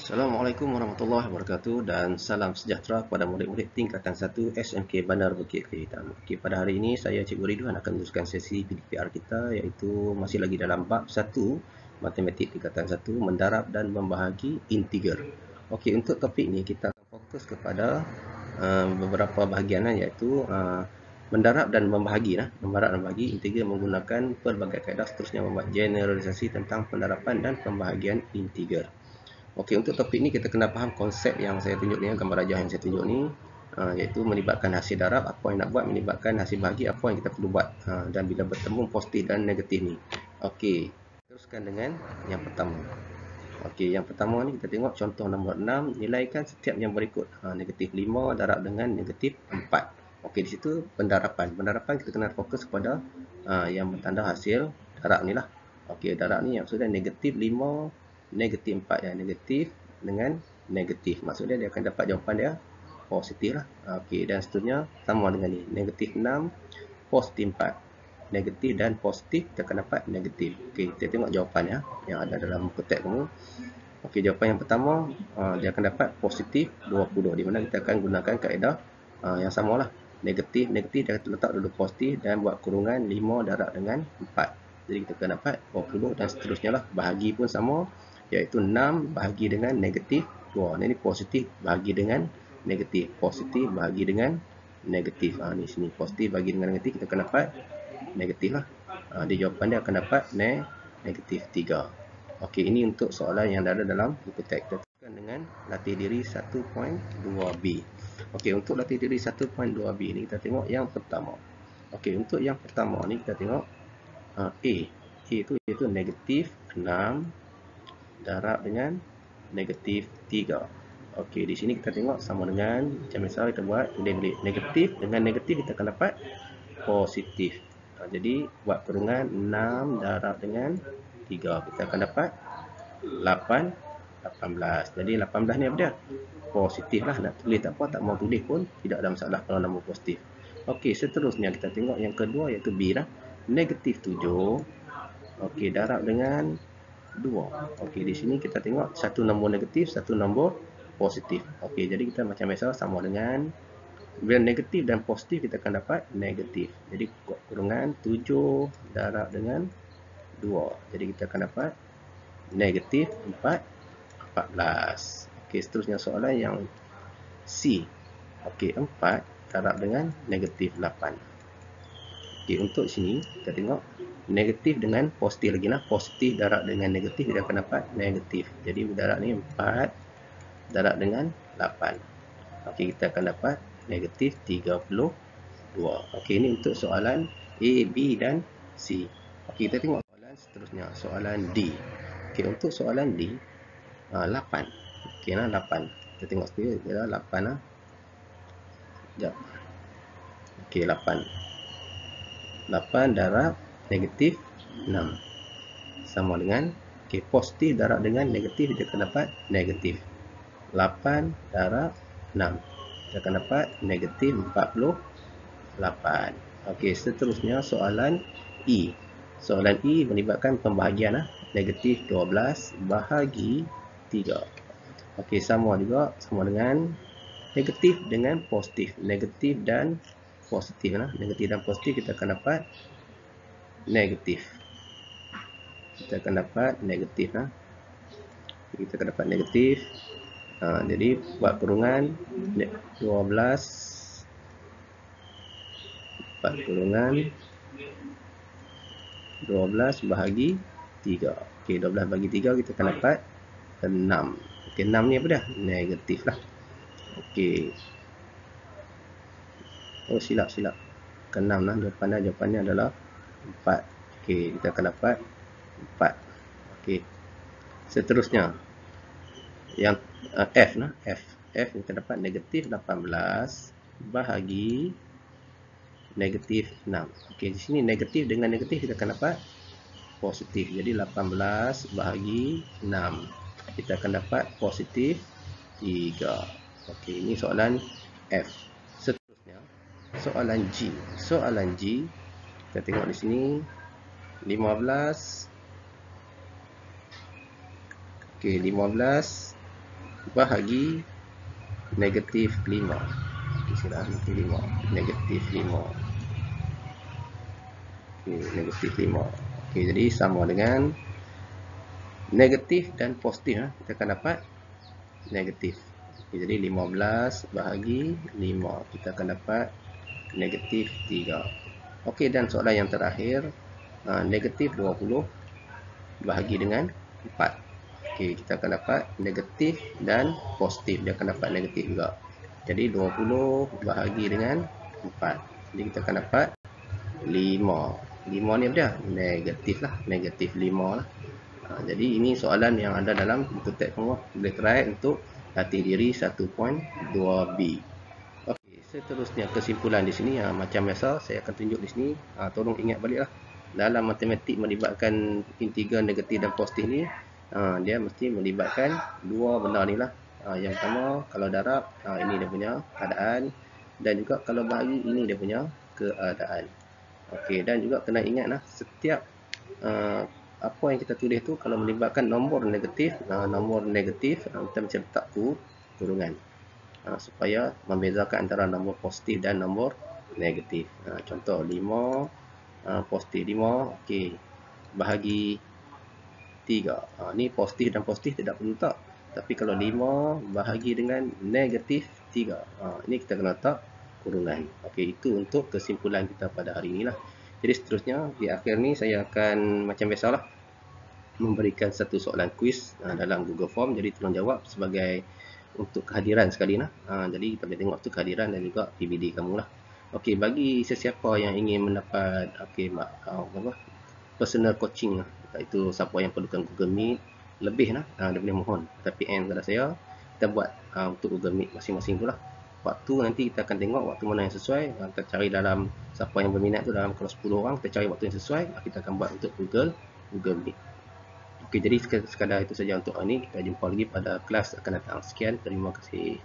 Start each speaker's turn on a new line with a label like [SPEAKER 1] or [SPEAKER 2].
[SPEAKER 1] Assalamualaikum warahmatullahi wabarakatuh dan salam sejahtera kepada murid-murid tingkatan 1 SMK Bandar Bukit Kehitam. Okey, pada hari ini saya Cikgu Ridwan akan meneruskan sesi PDPR kita, iaitu masih lagi dalam bab 1 Matematik tingkatan 1 mendarab dan membahagi integer. Okey, untuk topik ini kita akan fokus kepada beberapa bahagian, iaitu mendarab dan membahagi. Mendarab dan membahagi integer menggunakan pelbagai kaedah, seterusnya membuat generalisasi tentang pendaraban dan pembahagian integer. Okey, untuk topik ni kita kena faham konsep yang saya tunjuk ni, gambar rajah yang saya tunjuk ni, iaitu melibatkan hasil darab, apa yang nak buat, melibatkan hasil bahagi, apa yang kita perlu buat, dan bila bertemu positif dan negatif ni. Okey, teruskan dengan yang pertama. Okey, yang pertama ni kita tengok contoh nombor 6, nilaikan setiap yang berikut. Negatif 5 darab dengan negatif 4. Okey, di situ pendaraban. Pendaraban kita kena fokus kepada yang bertanda hasil darab ni lah. Okey, darab ni yang sudah negatif 5 negatif 4, yang negatif dengan negatif. Maksudnya dia akan dapat jawapan dia positif lah. Okey, dan seterusnya sama dengan ni. Negatif 6, positif 4. Negatif dan positif, kita akan dapat negatif. Okey, kita tengok jawapannya yang ada dalam muka teks kamu. Okey, jawapan yang pertama, dia akan dapat positif 20, di mana kita akan gunakan kaedah yang samalah. Negatif, negatif dia letak dulu positif dan buat kurungan 5 darab dengan 4. Jadi kita akan dapat 20 dan seterusnya lah. Bahagi pun sama, iaitu 6 bahagi dengan negatif 2. Ini positif bahagi dengan negatif. Positif bahagi dengan negatif. Ni sini positif bahagi dengan negatif, kita akan dapat negatif lah. Di jawapan dia akan dapat negatif 3. Okey, ini untuk soalan yang ada dalam buku teks. Kita teruskan dengan latih diri 1.2b. Okey, untuk latih diri 1.2b ni kita tengok yang pertama. Okey, untuk yang pertama ni kita tengok A. A itu iaitu negatif 6 darab dengan negatif 3. Okey, di sini kita tengok sama dengan macam biasa kita buat tulis negatif dengan negatif, kita akan dapat positif. Jadi buat kurungan 6 darab dengan 3, kita akan dapat 18. Jadi 18 ni apa dia? Positif lah. Nak tulis tak apa, tak mau tulis pun tidak ada masalah kalau nombor positif. Okey, seterusnya kita tengok yang kedua, iaitu B lah. Negatif 7. Okey, darab dengan 2. Okey, di sini kita tengok satu nombor negatif, satu nombor positif. Okey, jadi kita macam biasa sama dengan bila negatif dan positif, kita akan dapat negatif. Jadi kurungan 7 darab dengan 2. Jadi kita akan dapat negatif 14. Okey, seterusnya soalan yang C. Okey, 4 darab dengan negatif 8. Okey, untuk sini kita tengok negatif dengan positif lagi lah. Positif darab dengan negatif, kita akan dapat negatif. Jadi darab ni 4 darab dengan 8. Okey, kita akan dapat negatif 32. Okey, ini untuk soalan A, B dan C. Okey, kita tengok soalan seterusnya, soalan D. Okey, untuk soalan D, 8. Okey lah, 8. Kita tengok sendiri, dia 8 lah. Sekejap. Okey, 8. 8 darab negatif 6. Sama dengan, okey, positif darab dengan negatif, kita akan dapat negatif. 8 darab 6. Kita akan dapat negatif 48. Okey, seterusnya soalan E. Soalan E melibatkan pembahagian lah. Negatif 12 bahagi 3. Okey, sama juga, sama dengan negatif dengan positif. Negatif dan positif lah. Negatif dan positif, kita akan dapat negatif. Kita akan dapat negatif lah. Kita akan dapat negatif. Jadi buat kurungan 12 kurungan 12 bahagi 3. Okey, 12 bahagi 3, kita akan dapat 6. Okey, 6 ni apa dah? Negatif lah. Okey. Oh, silap. Ke 6 lah jawapannya adalah 4. Okey, kita akan dapat 4. Okey. Seterusnya yang F lah. F kita dapat negatif 18 bahagi negatif 6. Okey, di sini negatif dengan negatif, kita akan dapat positif. Jadi 18 bahagi 6, kita akan dapat positif 3. Okey, ini soalan F. Seterusnya soalan G. Soalan G, kita tengok di sini 15. Okey, 15 bahagi negatif 5. Sila negatif 5. Negatif 5. Okay, negatif 5. Okay, jadi sama dengan negatif dan positif. Kita akan dapat negatif. Okay, jadi 15 bahagi 5. Kita akan dapat negatif 3. Okey, dan soalan yang terakhir, negatif 20 bahagi dengan 4. Okey, kita akan dapat negatif dan positif. Dia akan dapat negatif juga. Jadi 20 bahagi dengan 4. Jadi kita akan dapat 5. 5 ni apa dia? Negatif lah. Negatif 5 lah. Jadi ini soalan yang ada dalam buku teks semua. Boleh try untuk latih diri 1.2b. Okey, seterusnya kesimpulan di sini, macam biasa saya akan tunjuk di sini. Tolong ingat baliklah. Dalam matematik melibatkan integer negatif dan positif ni, dia mesti melibatkan dua benda ni lah. Yang pertama, kalau darab, ini dia punya keadaan, dan juga kalau bahagi, ini dia punya keadaan. Okey, dan juga kena ingat lah, setiap apa yang kita tulis tu kalau melibatkan nombor negatif, kita mesti letak kurungan. Supaya membezakan antara nombor positif dan nombor negatif. Contoh 5 positif 5, okey, bahagi 3. Ni positif dan positif tidak perlu letak. Tapi kalau 5 bahagi dengan negatif 3, ini kita kena letak kurungan. Okey, itu untuk kesimpulan kita pada hari ini lah. Jadi seterusnya di akhir ni saya akan macam biasalah memberikan satu soalan kuis dalam Google Form. Jadi tolong jawab sebagai untuk kehadiran sekali lah. Jadi kita boleh tengok tu kehadiran dan juga PBD kamu lah. Okey, bagi sesiapa yang ingin mendapat personal coaching lah, iaitu siapa yang perlukan Google Meet lebih lah, dia boleh mohon tapi kepada saya, kita buat untuk Google Meet masing-masing tu lah. Waktu nanti kita akan tengok waktu mana yang sesuai. Kita cari dalam siapa yang berminat tu, dalam kalau 10 orang kita cari waktu yang sesuai, kita akan buat untuk Google Meet. Okey, jadi sekadar itu saja untuk hari ini. Kita jumpa lagi pada kelas akan datang. Sekian, terima kasih.